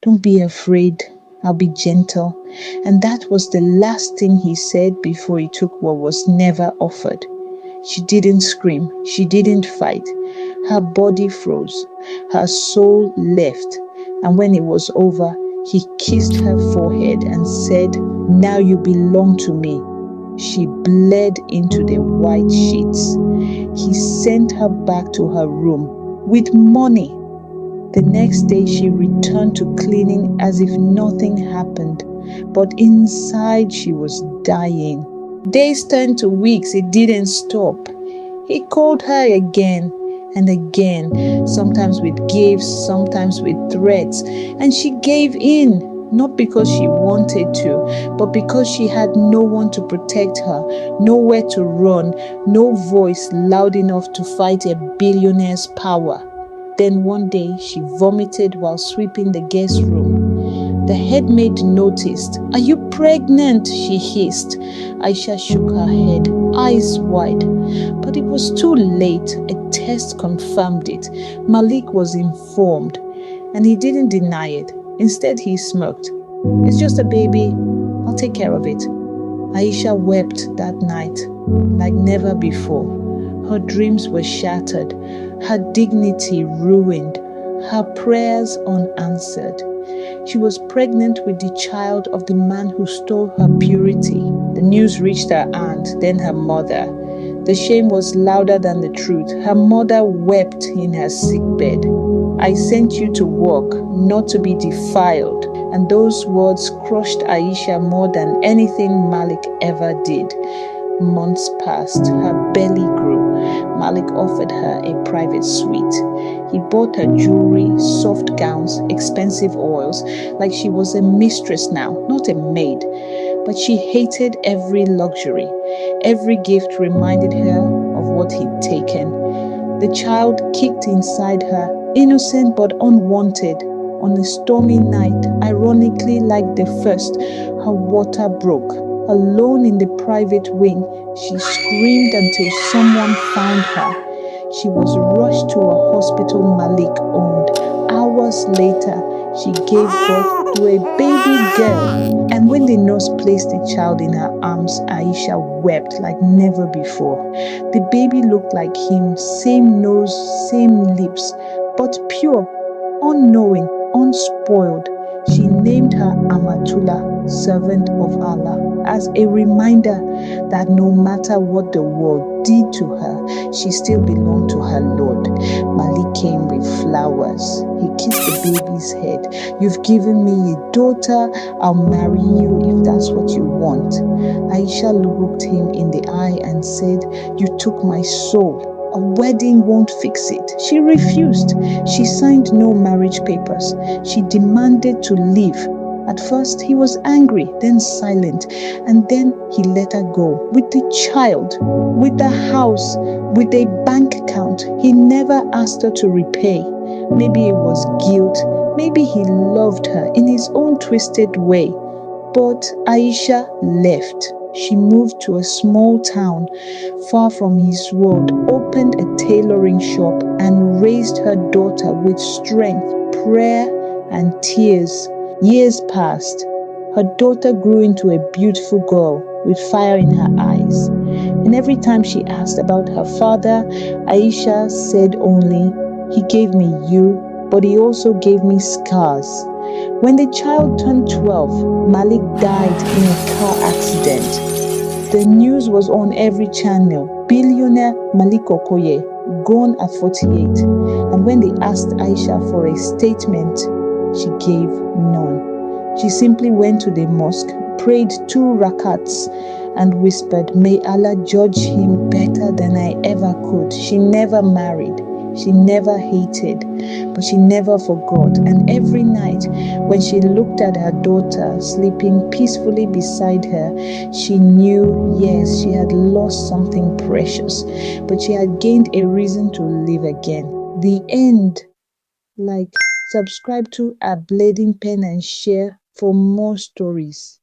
Don't be afraid. I'll be gentle. And that was the last thing he said before he took what was never offered. She didn't scream. She didn't fight. Her body froze. Her soul left. And when it was over, he kissed her forehead and said, "Now you belong to me." She bled into the white sheets. He sent her back to her room with money. The next day, she returned to cleaning as if nothing happened, but inside she was dying. Days turned to weeks. It didn't stop. He called her again and again, sometimes with gifts, sometimes with threats, and she gave in, not because she wanted to, but because she had no one to protect her, nowhere to run, no voice loud enough to fight a billionaire's power. Then one day, she vomited while sweeping the guest room. The head maid noticed. "Are you pregnant?" she hissed. Aisha shook her head, eyes wide. But it was too late. A test confirmed it. Malik was informed, and he didn't deny it. Instead, he smirked. "It's just a baby. I'll take care of it." Aisha wept that night like never before. Her dreams were shattered, her dignity ruined, her prayers unanswered. She was pregnant with the child of the man who stole her purity. The news reached her aunt, then her mother. The shame was louder than the truth. Her mother wept in her sickbed. "I sent you to work, not to be defiled." And those words crushed Aisha more than anything Malik ever did. Months passed. Her belly grew. Malik offered her a private suite. He bought her jewelry, soft gowns, expensive oils, like she was a mistress now, not a maid. But she hated every luxury. Every gift reminded her of what he'd taken. The child kicked inside her, innocent but unwanted. On a stormy night, ironically like the first, her water broke. Alone in the private wing, she screamed until someone found her. She was rushed to a hospital Malik owned. Hours later, she gave birth to a baby girl. And when the nurse placed the child in her arms, Aisha wept like never before. The baby looked like him, same nose, same lips, but pure, unknowing, unspoiled. She named her Amatullah, servant of Allah, as a reminder that no matter what the world did to her, she still belonged to her Lord. Malik came with flowers. He kissed the baby's head. "You've given me a daughter. I'll marry you if that's what you want." Aisha looked him in the eye and said, "You took my soul. A wedding won't fix it." She refused. She signed no marriage papers. She demanded to leave. At first, he was angry, then silent, and then he let her go. With the child, with the house, with a bank account he never asked her to repay. Maybe it was guilt. Maybe he loved her in his own twisted way. But Aisha left. She moved to a small town far from his world, opened a tailoring shop, and raised her daughter with strength, prayer, and tears. Years passed. Her daughter grew into a beautiful girl with fire in her eyes. And every time she asked about her father, Aisha said only, "He gave me you, but he also gave me scars." When the child turned 12, Malik died in a car accident. The news was on every channel. Billionaire Malik Okoye, gone at 48. And when they asked Aisha for a statement, she gave none. She simply went to the mosque, prayed 2 rakats, and whispered, "May Allah judge him better than I ever could." She never married. She never hated, but she never forgot. And every night, when she looked at her daughter sleeping peacefully beside her, she knew, yes, she had lost something precious, but she had gained a reason to live again. The end. Like, subscribe to A Blading Pen and share for more stories.